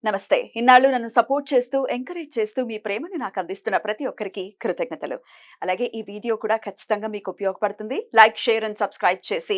నమస్తే. ఇన్నాళ్ళు నన్ను సపోర్ట్ చేస్తూ, ఎంకరేజ్ చేస్తూ మీ ప్రేమని నాకు అందిస్తున్న ప్రతి ఒక్కరికి కృతజ్ఞతలు. అలాగే ఈ వీడియో కూడా ఖచ్చితంగా మీకు ఉపయోగపడుతుంది. లైక్, షేర్ అండ్ సబ్స్క్రైబ్ చేసి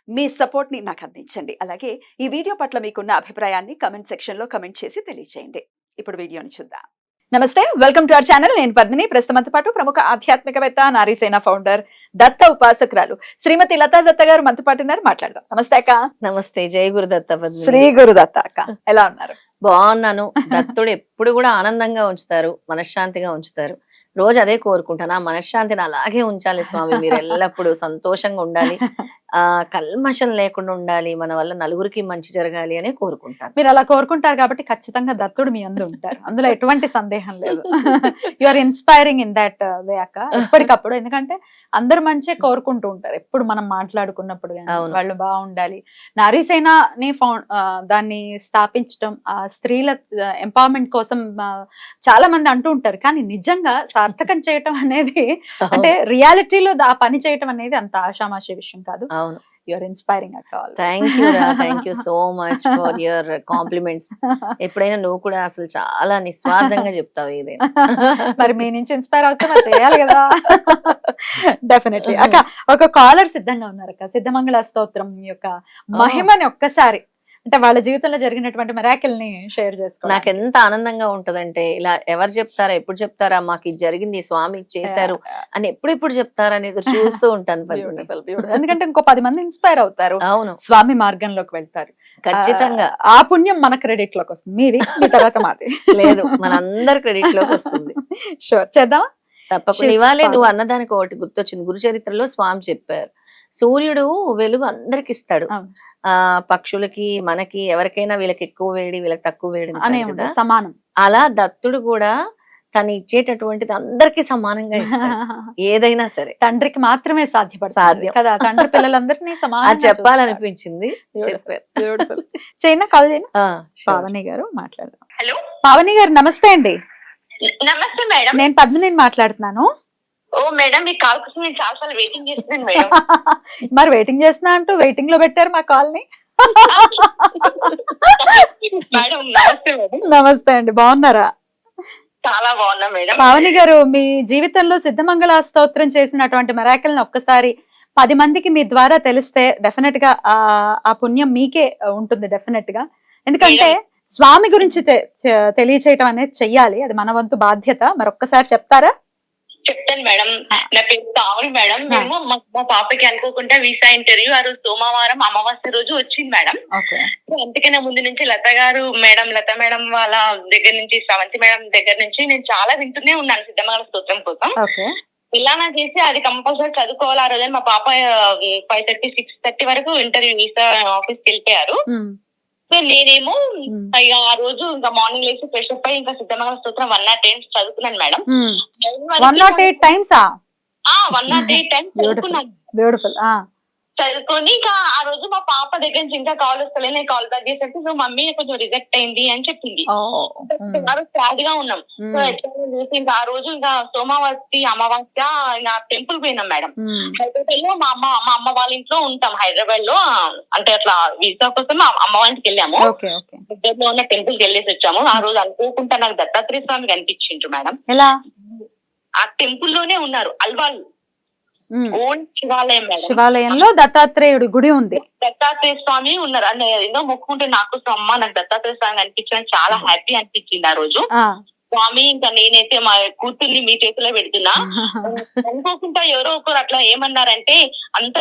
మీ సపోర్ట్‌ని నాకు అందించండి. అలాగే ఈ వీడియో పట్ల మీకున్న అభిప్రాయాన్ని కామెంట్ సెక్షన్‌లో కామెంట్ చేసి తెలియజేయండి. ఇప్పుడు వీడియోని చూద్దాం. నమస్తే, వెల్కమ్ టు అవర్ ఛానల్. నేను పద్మిని. ప్రస్తుతంతో పాటు ప్రముఖ ఆధ్యాత్మికవేత్త, నారీసేన ఫౌండర్, దత్త ఉపాసకురాలు శ్రీమతి లతా దత్త గారు మనతో పాటు ఉన్నారు. మాట్లాడదాం. నమస్తే అక్క. నమస్తే. జై గురుదత్త. శ్రీ గురుదత్త అక్క, ఎలా ఉన్నారు? బాగున్నాను. దత్తుడు ఎప్పుడు కూడా ఆనందంగా ఉంచుతారు, మనశ్శాంతిగా ఉంచుతారు. రోజు అదే కోరుకుంటాను, ఆ మనశ్శాంతిని అలాగే ఉంచాలి స్వామి, మీరు ఎల్లప్పుడూ సంతోషంగా ఉండాలి, కల్మషం లేకుండా ఉండాలి, మన వల్ల నలుగురికి మంచి జరగాలి అని కోరుకుంటాను. మీరు అలా కోరుకుంటారు కాబట్టి ఖచ్చితంగా దత్తుడు మీ అందు ఉంటారు, అందులో ఎటువంటి సందేహం లేదు. You are inspiring in that way అక్క, ఎప్పటికప్పుడు. ఎందుకంటే అందరు మంచిగా కోరుకుంటూ ఉంటారు ఎప్పుడు మనం మాట్లాడుకున్నప్పుడు. వాళ్ళు బాగుండాలి. నారీసేనని దాన్ని స్థాపించడం, ఆ స్త్రీల ఎంపవర్మెంట్ కోసం చాలా మంది అంటూ ఉంటారు. కానీ నిజంగా సార్థకం చేయటం అనేది, అంటే రియాలిటీలో ఆ పని చేయటం అనేది అంత ఆషామాషి విషయం కాదు. అవును. యు ఆర్ ఇన్స్పైరింగ్ అక్క. Thank you so much for your compliments. ఎప్పుడైనా నువ్వు కూడా అసలు చాలా నిస్వార్థంగా చెప్తావు ఇది. మరి మీ నుంచి ఇన్స్పైర్ అవుతే మరి చేయాలి కదా. డెఫినెట్లీ అక్క. ఒక కాలర్ సిద్ధంగా ఉన్నారు అక్క. సిద్ధమంగళ స్తోత్రం యొక్క మహిమని ఒక్కసారి, అంటే వాళ్ళ జీవితంలో జరిగినటువంటి మిరాకిల్ ని షేర్ చేసుకో. నాకు ఎంత ఆనందంగా ఉంటదంటే, ఇలా ఎవరు చెప్తారా, ఎప్పుడు చెప్తారా, మాకు ఇది జరిగింది, స్వామి చేశారు అని ఎప్పుడు చెప్తారా అనేది చూస్తూ ఉంటాను. ఎందుకంటే ఇంకో 10 మంది ఇన్స్పైర్ అవుతారు. అవును, స్వామి మార్గంలోకి వెళ్తారు. ఖచ్చితంగా ఆ పుణ్యం మన క్రెడిట్ లోకి వస్తుంది. మీది మీ తర్వాత మాది లేదు, మనందరి క్రెడిట్ లోకి వస్తుంది. షూర్, చేద్దాం తప్పకుండా. ఇవాళే నువ్వు అన్నదానికి ఒకటి గుర్తొచ్చింది. గురు చరిత్రలో స్వామి చెప్పారు, సూర్యుడు వెలుగు అందరికి ఇస్తాడు, పక్షులకి, మనకి, ఎవరికైనా వీళ్ళకి ఎక్కువ వేడి, వీళ్ళకి తక్కువ వేడి సమానం. అలా దత్తుడు కూడా తను ఇచ్చేటటువంటిది అందరికి సమానంగా ఇస్తాడు. ఏదైనా సరే తండ్రికి మాత్రమే సాధ్యం కదా, తండ్రి పిల్లలందరినీ సమానం చెప్పాలనిపించింది, చెప్పారు. చైనా కాల్ చేయనా? పావని గారు మాట్లాడదాం. హలో పావని గారు, నమస్తే అండి. నమస్తే మేడం. నేను పద్మిని మాట్లాడుతున్నాను. ఓ మేడం, మీ కాల్ కోసం నేను చాలా సార్లు వెయిటింగ్ చేస్తున్నాను మేడం. మరి వెయిటింగ్ చేస్తున్నా అంటూ వెయిటింగ్ లో పెట్టారు మా కాల్ ని. మేడం నమస్తే మేడం. నమస్తే అండి, బాగున్నారా? చాలా బాగున్నా మేడం. పావని గారు, మీ జీవితంలో సిద్ధమంగళ స్తోత్రం చేసినటువంటి మిరాకిల్ ని ఒక్కసారి 10 మందికి మీ ద్వారా తెలిస్తే డెఫినెట్ గా ఆ పుణ్యం మీకే ఉంటుంది డెఫినెట్ గా. ఎందుకంటే స్వామి గురించి తెలియచేయటం అనేది చెయ్యాలి, అది మన వంతు బాధ్యత. మరి ఒక్కసారి చెప్తారా? చెప్తాను మేడం. నా పేరు పావని మేడం. మేము మా పాపకి అనుకోకుండా వీసా ఇంటర్వ్యూ ఆ రోజు సోమవారం అమావాస్య రోజు వచ్చింది మేడం. అందుకనే ముందు నుంచి లత మేడం వాళ్ళ దగ్గర నుంచి, శ్రవంతి మేడం దగ్గర నుంచి నేను చాలా వింటూనే ఉన్నాను సిద్ధమంగళ స్తోత్రం కోసం. ఇలానా చేసి అది కంపల్సరీ చదువుకోవాలి. ఆ రోజు మా పాప 5:30, 6:30 వరకు ఇంటర్వ్యూ వీసా ఆఫీస్కి వెళ్ళిపోయారు. నేనేమో ఇక ఆ రోజు ఇంకా మార్నింగ్ లేచి ఫ్రెష్ అప్ అయ్యి ఇంకా సిద్ధమంగళ స్తోత్రం 108 చదువుకున్నాను మేడం. 108 టైమ్స్ 108 టైమ్స్ చదువుకున్నాను. చదువుకొని ఇంకా ఆ రోజు మా పాప దగ్గర నుంచి ఇంకా కాల్ వస్తలే, నేను కాల్ బ్యాక్ చేసేసి సో మమ్మీ కొంచెం రిజెక్ట్ అయింది అని చెప్పింది. ఆ రోజు సాడ్ గా ఉన్నాం. సో ఇంకా ఆ రోజు ఇంకా సోమవారి అమావాస్య ఇంకా టెంపుల్ పోయినాం మేడం. హైదరాబాద్ లో మా అమ్మ వాళ్ళ ఇంట్లో ఉంటాం హైదరాబాద్ లో. అంటే అట్లా వీసా కోసం మా అమ్మ వాళ్ళ ఇంటికి వెళ్ళాము. దగ్గరలో ఉన్న టెంపుల్ కి వెళ్ళేసి వచ్చాము. ఆ రోజు అనుకోకుండా నాకు దత్తాత్రేయ స్వామి కనిపించిండ్రు మేడం. ఆ టెంపుల్ లోనే ఉన్నారు, అల్వాళ్ళు శివాలయం మేడం. శివాలయంలో దత్తాత్రేయుడి గుడి ఉంది. దత్తాత్రేయ స్వామి ఉన్నారు. అంటే ఎన్నో మొక్కుకుంటే నాకు దత్తాత్రేయ స్వామి అనిపించడం చాలా హ్యాపీ అనిపించింది ఆ రోజు. స్వామి ఇంకా నేనైతే మా కూతుర్ని మీ చేతిలో పెడుతున్నా. అనుకోకుండా ఎవరో ఒకరు అట్లా ఏమన్నారంటే, అంత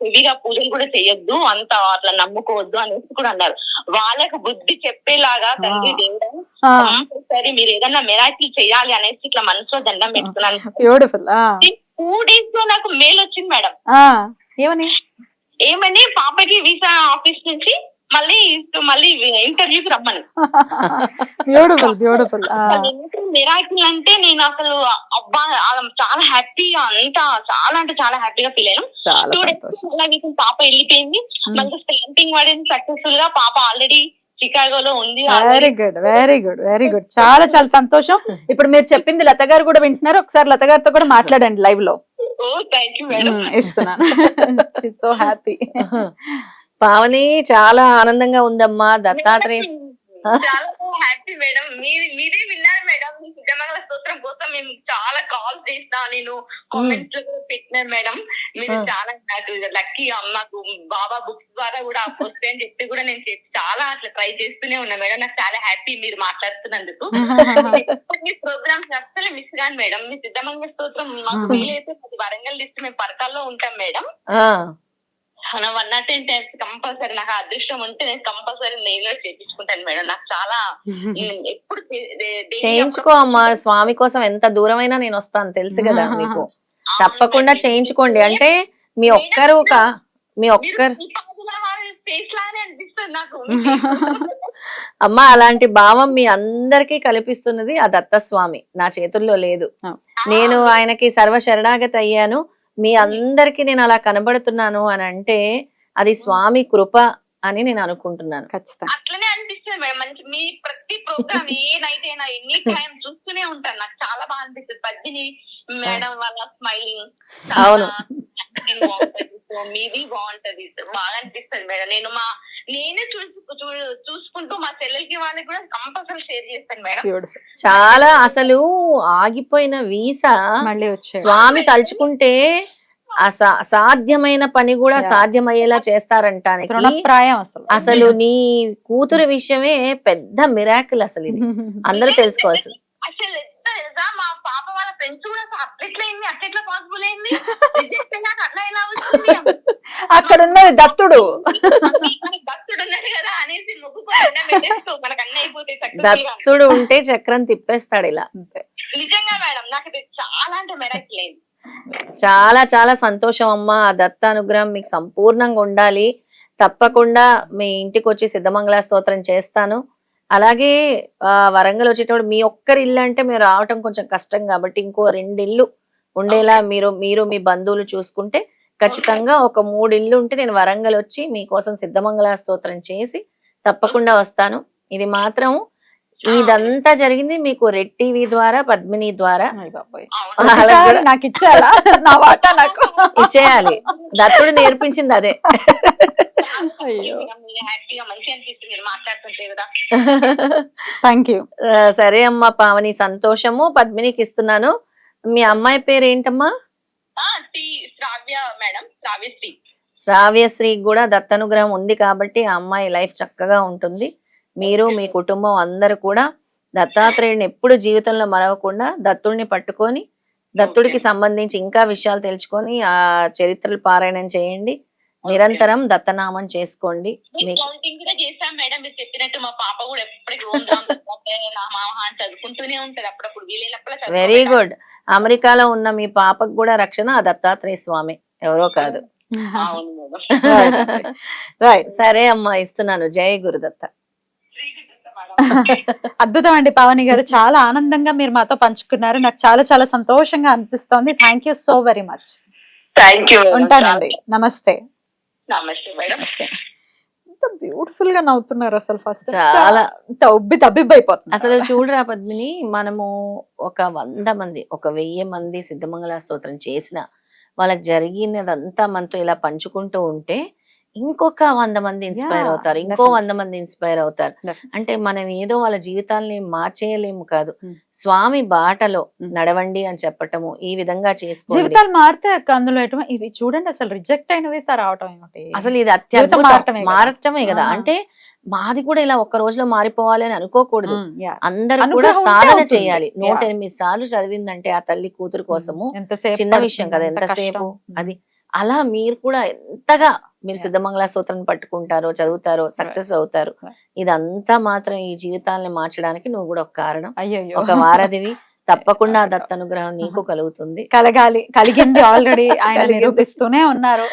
హెవీగా పూజలు కూడా చెయ్యొద్దు, అంత అట్లా నమ్ముకోవద్దు అనేసి కూడా అన్నారు. వాళ్ళకు బుద్ధి చెప్పేలాగా తండ్రి దేవుడు సరే మీరు ఏదన్నా మిరాకిల్ చెయ్యాలి అనేసి ఇట్లా మనసులో దండం పెట్టుకున్నాను. 2 days లో నాకు మెయిల్ వచ్చింది మేడం. ఏమని పాపకి వీసా ఆఫీస్ నుంచి మళ్ళీ ఇంటర్వ్యూకి రమ్మని. మిరాకిల్ అంటే నేను అసలు అబ్బా చాలా హ్యాపీగా, అంతా చాలా అంటే చాలా హ్యాపీగా ఫీల్ అయ్యాను. 2 days పాప వెళ్ళిపోయింది. మళ్ళీ స్టాంపింగ్ పడింది సక్సెస్ఫుల్ గా. పాప ఆల్రెడీ చికాగోలో ఉంది. Very good. చాలా చాలా సంతోషం. ఇప్పుడు మీరు చెప్పింది లత గారు కూడా వింటున్నారు. ఒకసారి లత గారితో కూడా మాట్లాడండి లైవ్ లో. ఇస్తున్నాను. So happy. పావని చాలా ఆనందంగా ఉందమ్మా. దత్తాత్రేయ చాలా హ్యాపీ మేడం. మీరే విన్నారు మేడం. మీ సిద్ధమంగళ స్తోత్రం కోసం మేము చాలా కాల్స్ చేసినా, నేను కామెంట్స్ లో కూడా పెట్టినాను మేడం. మీరు చాలా నాకు లక్కీ నాకు బాబా బుక్స్ ద్వారా కూడా వస్తాయి అని చెప్పి కూడా నేను చాలా అట్లా ట్రై చేస్తూనే ఉన్నా మేడం. నాకు చాలా హ్యాపీ మీరు మాట్లాడుతున్నందుకు. మీ ప్రోగ్రామ్స్ అస్సలు మిస్ కాను మేడం. మీ సిద్ధమంగళ స్తోత్రం మాకు వీలైతే వరంగల్ లిస్ట్ మేము పరకాల్లో ఉంటాం మేడం. 110 టైమ్స్ కంపల్సరీ నాకు అదృష్టం ఉంటే నేను కంపల్సరీ నేను చేయించుకుంటాను మేడం. నాకు చాలా ఎప్పుడు చేయించుకో అమ్మా, స్వామి కోసం ఎంత దూరమైనా నేను వస్తాను తెలుసు కదా మీకు. తప్పకుండా చేయించుకోండి. అంటే మీ ఒక్కరు ఫేస్ లానే అనిపిస్తుంది నాకు. అమ్మా అలాంటి భావం మీ అందరికీ కల్పిస్తున్నది ఆ దత్తస్వామి, నా చేతుల్లో లేదు. నేను ఆయనకి సర్వ శరణాగతి అయ్యాను. మీ అందరికి నేను అలా కనబడుతున్నాను అని అంటే అది స్వామి కృప అని నేను అనుకుంటున్నాను. ఖచ్చితంగా అట్లనే అనిపిస్తుంది మేడం. మంచి మీ ప్రతి ప్రోగ్రామ్ ఏ నైట్ అయినా ఎనీ టైం చూస్తూనే ఉంటాను. నాకు చాలా బాగా అనిపిస్తుంది. పద్మిని మేడం వాళ్ళ స్మైలింగ్ అవును మీది బాగుంటది, బాగా అనిపిస్తుంది మేడం. నేనే చూసుకుంటూ మా చెల్లెలకి వాళ్ళకి కూడా కంపల్సరీ షేర్ చేస్తాను మేడం. చాలా అసలు ఆగిపోయిన వీసా మళ్ళీ వచ్చే స్వామి తలుచుకుంటే అసాధ్యమైన పని కూడా సాధ్యమయ్యేలా చేస్తారంటానికి అసలు నీ కూతురు విషయమే పెద్ద మిరాకిల్. అసలు ఇది అందరూ తెలుసుకోవాల్సింది. అసలు మా పాప వాళ్ళ ఫ్రెండ్స్ కూడా అట్లెట్లయింది, అట్లెట్లా పాసిబుల్ అయింది, అట్లా ఎలా వచ్చింది, అక్కడ ఉన్నది దత్తుడు ఉన్నాడు కదా అనేసి మనకు అన్ని అయిపోతాయి. దత్తుడు ఉంటే చక్రం తిప్పేస్తాడు ఇలా. నిజంగా మేడం నాకు ఇది చాలా అంటే మిరాకిల్ అయింది. చాలా చాలా సంతోషం అమ్మా. ఆ దత్త అనుగ్రహం మీకు సంపూర్ణంగా ఉండాలి. తప్పకుండా మీ ఇంటికి వచ్చి సిద్ధమంగళ స్తోత్రం చేస్తాను. అలాగే వరంగల్ వచ్చేటప్పుడు మీ ఒక్కరి ఇల్లు అంటే మీరు రావటం కొంచెం కష్టం కాబట్టి ఇంకో 2 ఇల్లు ఉండేలా మీరు మీ బంధువులు చూసుకుంటే ఖచ్చితంగా ఒక 3 ఇల్లు ఉంటే నేను వరంగల్ వచ్చి మీకోసం సిద్ధమంగళ స్తోత్రం చేసి తప్పకుండా వస్తాను. ఇది మాత్రం ఇదంతా జరిగింది మీకు రెడ్ టీవీ ద్వారా, పద్మిని ద్వారా. నాకు ఇచ్చారా నా వాటా నాకు ఇచ్చేయాలి. దత్తుడు నేర్పించింది అదే. సరే అమ్మా పావని, సంతోషము. పద్మినికి ఇస్తున్నాను. మీ అమ్మాయి పేరు ఏంటమ్మా? శ్రావ్యశ్రీ కూడా దత్తనుగ్రహం ఉంది కాబట్టి ఆ అమ్మాయి లైఫ్ చక్కగా ఉంటుంది. మీరు మీ కుటుంబం అందరూ కూడా దత్తాత్రేయుడిని ఎప్పుడు జీవితంలో మరవకుండా దత్తుడిని పట్టుకొని దత్తుడికి సంబంధించి ఇంకా విషయాలు తెలుసుకొని ఆ చరిత్రలు పారాయణం చేయండి. నిరంతరం దత్తనామం చేసుకోండి. Very good. అమెరికాలో ఉన్న మీ పాపకు కూడా రక్షణ ఆ దత్తాత్రేయ స్వామి, ఎవరో కాదు. సరే అమ్మా, ఇస్తున్నాను. జై గురుదత్త. అద్భుతం అండి పావని గారు, చాలా ఆనందంగా మీరు మాతో పంచుకున్నారు. నాకు చాలా చాలా సంతోషంగా అనిపిస్తోంది. Thank you so very much. ఉంటానండి. నమస్తే. ఎంత బ్యూటిఫుల్ గా నవ్వుతున్నారు అసలు. ఫస్ట్ చాలా తబ్బిబ్బైపోతుంది అసలు. చూడరా పద్మిని, మనము ఒక 100 మంది, ఒక 1000 మంది సిద్ధమంగళ స్తోత్రం చేసిన వాళ్ళకి జరిగినదంతా మనతో ఇలా పంచుకుంటూ ఉంటే ఇంకొక 100 మంది ఇన్స్పైర్ అవుతారు, ఇంకో 100 మంది ఇన్స్పైర్ అవుతారు. అంటే మనం ఏదో వాళ్ళ జీవితాల్ని మార్చేయలేము కాదు. స్వామి బాటలో నడవండి అని చెప్పటము, ఈ విధంగా చేసుకోండి. జీవితాలు మారితే అందులో ఇది చూడండి అసలు రిజెక్ట్ అయినవి రావటం ఏమిటి, అసలు ఇది అత్యద్భుతం. మారటమే కదా. అంటే మాది కూడా ఇలా ఒక్క రోజులో మారిపోవాలి అని అనుకోకూడదు. అందరూ కూడా సాధన చేయాలి. 108 సార్లు చదివిందంటే ఆ తల్లి కూతురు కోసము చిన్న విషయం కదా, ఎంతసేపు అది. అలా మీరు కూడా ఎంతగా మీరు సిద్ధమంగళ స్తోత్రాన్ని పట్టుకుంటారో, చదువుతారో, సక్సెస్ అవుతారు. ఇదంతా మాత్రం ఈ జీవితాలని మార్చడానికి నువ్వు కూడా ఒక కారణం, ఒక వారధివి. తప్పకుండా దత్తనుగ్రహం నీకు కలుగుతుంది, కలిగింది. ఆల్రెడీ ఆయన నిరూపిస్తూనే ఉన్నారు.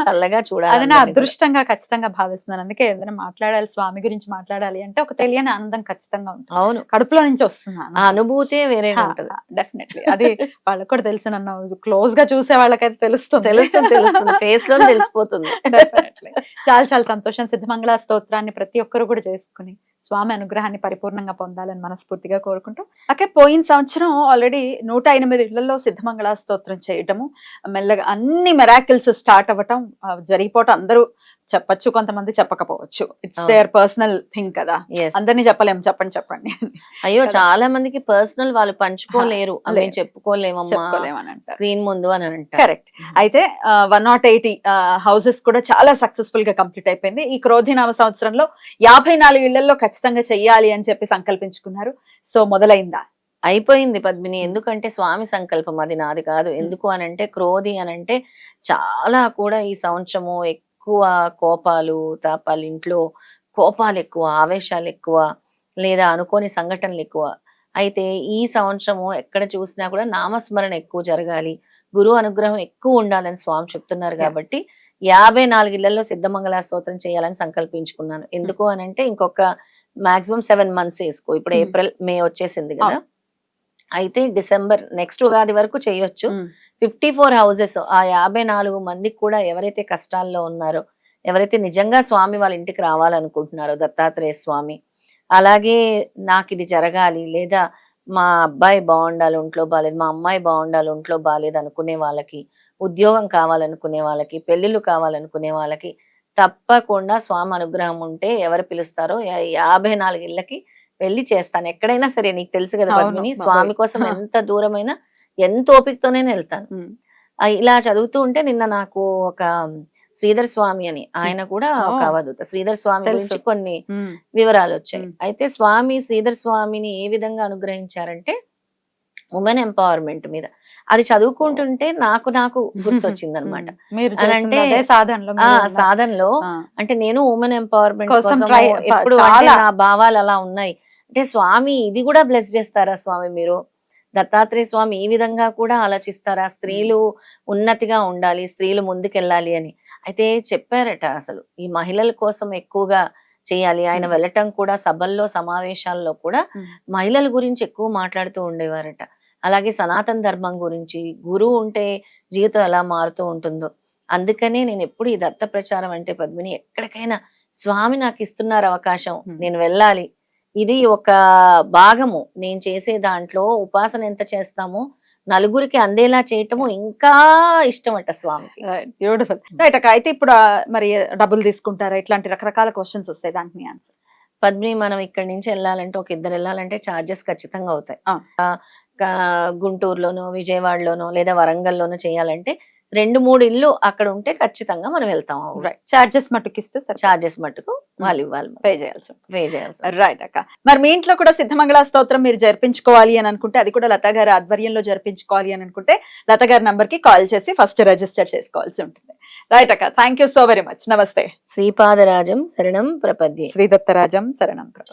చల్లగా చూడాలి. అది నా అదృష్టంగా ఖచ్చితంగా భావిస్తున్నాను. అందుకే ఏదైనా మాట్లాడాలి, స్వామి గురించి మాట్లాడాలి అంటే ఒక తెలియని ఆనందం ఖచ్చితంగా ఉంటుంది. అవును, కడుపులో నుంచి వస్తుంది ఆ అనుభూతే వేరే ఉంటుంది. డెఫినెట్లీ అది వాళ్ళకి కూడా తెలుసు. నన్ను క్లోజ్ గా చూసే వాళ్ళకైతే తెలుస్తుంది ఫేస్ లో తెలిసిపోతుంది. చాలా చాలా సంతోషం. సిద్ధమంగళ స్తోత్రాన్ని ప్రతి ఒక్కరు కూడా చేసుకుని స్వామి అనుగ్రహాన్ని పరిపూర్ణంగా పొందాలని మనస్ఫూర్తిగా కోరుకుంటూ, ఓకే, పోయిన సంవత్సరం ఆల్రెడీ 108 ఇళ్లలో సిద్ధమంగళ స్తోత్రం చేయటము, మెల్లగా అన్ని మెరాకిల్స్ స్టార్ట్ అవ్వటం జరిగిపోవటం, అందరూ చెప్పచ్చు, కొంతమంది చెప్పకపోవచ్చు. ఇట్స్ అవును. దేర్ పర్సనల్ థింగ్ కదా, Yes. అందరినీ చెప్పలేము. చెప్పండి అయ్యో కదా. చాలా మందికి పర్సనల్ వాళ్ళు పంచుకోలేరు, అవి లేదు. చెప్పుకోలేమమ్మా చెప్పుకోలేమని అంటారు. స్క్రీన్ ముందు అని అంటారు. కరెక్ట్. అయితే 180 హౌసెస్ కూడా చాలా సక్సెస్ఫుల్ గా కంప్లీట్ అయిపోయింది. ఈ క్రోధినామ సంవత్సరంలో 54 ఇళ్లలో ఖచ్చితంగా చెయ్యాలి అని చెప్పి సంకల్పించుకున్నారు. సో మొదలైందా? అయిపోయింది పద్మిని. ఎందుకంటే స్వామి సంకల్పం, అది నాది కాదు. ఎందుకు అనంటే క్రోధి అనంటే చాలా కూడా ఈ సంవత్సరము ఎక్కువ కోపాలు తాపాలు, ఇంట్లో కోపాలు ఎక్కువ, ఆవేశాలు ఎక్కువ, లేదా అనుకోని సంఘటనలు ఎక్కువ. అయితే ఈ సంవత్సరము ఎక్కడ చూసినా కూడా నామస్మరణ ఎక్కువ జరగాలి, గురువు అనుగ్రహం ఎక్కువ ఉండాలని స్వామి చెప్తున్నారు. కాబట్టి 54 ఇళ్లలో సిద్ధమంగళ స్తోత్రం చేయాలని సంకల్పించుకున్నాను. ఎందుకు అనంటే ఇంకొక మాక్సిమం 7 మంత్స్ వేసుకో. ఇప్పుడు ఏప్రిల్ మే వచ్చేసింది కదా, అయితే డిసెంబర్ నెక్స్ట్ ఉగాది వరకు చేయొచ్చు. 54 హౌసెస్, ఆ 54 మందికి కూడా ఎవరైతే కష్టాల్లో ఉన్నారో, ఎవరైతే నిజంగా స్వామి వాళ్ళ ఇంటికి రావాలనుకుంటున్నారో, దత్తాత్రేయ స్వామి, అలాగే నాకు ఇది జరగాలి, లేదా మా అబ్బాయి బాగుండాలి ఒంట్లో బాగాలేదు, మా అమ్మాయి బాగుండాలి ఒంట్లో బాగాలేదు అనుకునే వాళ్ళకి, ఉద్యోగం కావాలనుకునే వాళ్ళకి, పెళ్ళిళ్ళు కావాలనుకునే వాళ్ళకి తప్పకుండా స్వామి అనుగ్రహం ఉంటే ఎవరు పిలుస్తారో 54 ఇళ్ళకి వెళ్ళి చేస్తాను. ఎక్కడైనా సరే, నీకు తెలుసు కదా అవును, పద్మిని, బాబోయ్. స్వామి కోసం ఎంత దూరమైనా ఎంత ఓపికతోనే వెళ్తాను. ఇలా చదువుతూ ఉంటే నిన్న నాకు ఒక శ్రీధర్ స్వామి అని, ఆయన కూడా ఒక ఓ. అవధూత, శ్రీధర్ స్వామి తెలుసు. గురించి కొన్ని వివరాలు వచ్చాయి. అయితే స్వామి శ్రీధర్ స్వామిని ఏ విధంగా అనుగ్రహించారంటే ఉమెన్ ఎంపవర్మెంట్ మీద. అది చదువుకుంటుంటే నాకు గుర్తొచ్చింది అనమాట. మీరు అనంటే చేసింది అదే సాధనలో ఆ మీరు ఉన్నారు. సాధనలో అంటే నేను ఉమెన్ ఎంపవర్మెంట్ కోసం కోసం try- ఎప్పుడు చాలా. అంటే నా భావాలు అలా ఉన్నాయి. అంటే స్వామి ఇది కూడా బ్లెస్ చేస్తారా స్వామి, మీరు దత్తాత్రేయ స్వామి ఈ విధంగా కూడా ఆలోచిస్తారా, స్త్రీలు ఉన్నతిగా ఉండాలి, స్త్రీలు ముందుకెళ్ళాలి అని. అయితే చెప్పారట అసలు ఈ మహిళల కోసం ఎక్కువగా చేయాలి. ఆయన వెళ్ళటం కూడా సభల్లో సమావేశాల్లో కూడా మహిళల గురించి ఎక్కువ మాట్లాడుతూ ఉండేవారట. అలాగే సనాతన ధర్మం గురించి, గురువు ఉంటే జీవితం ఎలా మారుతూ ఉంటుందో. అందుకనే నేను ఎప్పుడు ఈ దత్త ప్రచారం అంటే పద్మిని, ఎక్కడికైనా స్వామి నాకు ఇస్తున్నారు అవకాశం, నేను వెళ్ళాలి. ఇది ఒక భాగము నేను చేసే దాంట్లో. ఉపాసన ఎంత చేస్తామో నలుగురికి అందేలా చేయటము ఇంకా ఇష్టమట స్వామికి. బ్యూటిఫుల్. రైట్ అక్క. అయితే ఇప్పుడు మరి డబ్బులు తీసుకుంటారా? ఇట్లాంటి రకరకాల క్వశ్చన్స్ వస్తాయి, దానికి మీ ఆన్సర్. పద్మిని, మనం ఇక్కడి నుంచి వెళ్ళాలంటే, ఒక ఇద్దరు వెళ్ళాలంటే ఛార్జెస్ ఖచ్చితంగా అవుతాయి. గుంటూరులోనో, విజయవాడలోనో, లేదా వరంగల్లోనో చేయాలంటే 2-3 ఇల్లు అక్కడ ఉంటే ఖచ్చితంగా మనం వెళ్తాం. చార్జెస్ మట్టుకు ఇస్తే చార్జెస్ మట్టుకు వాళ్ళు ఇవ్వాలి, పే చేయాల్సి. రైట్ అక్క. మరి మీ ఇంట్లో కూడా సిద్ధమంగళ స్తోత్రం మీరు జరిపించుకోవాలి అని అనుకుంటే, అది కూడా లత గారి ఆధ్వర్యంలో జరిపించుకోవాలి అని అనుకుంటే, లత గారి నంబర్ కి కాల్ చేసి ఫస్ట్ రిజిస్టర్ చేసుకోవాల్సి ఉంటుంది. రైట్ అక్క, thank you so very much. నమస్తే. శ్రీపాదరాజం శరణం ప్రపద్యే. శ్రీ దత్తరాజం శరణం ప్రపద్యే.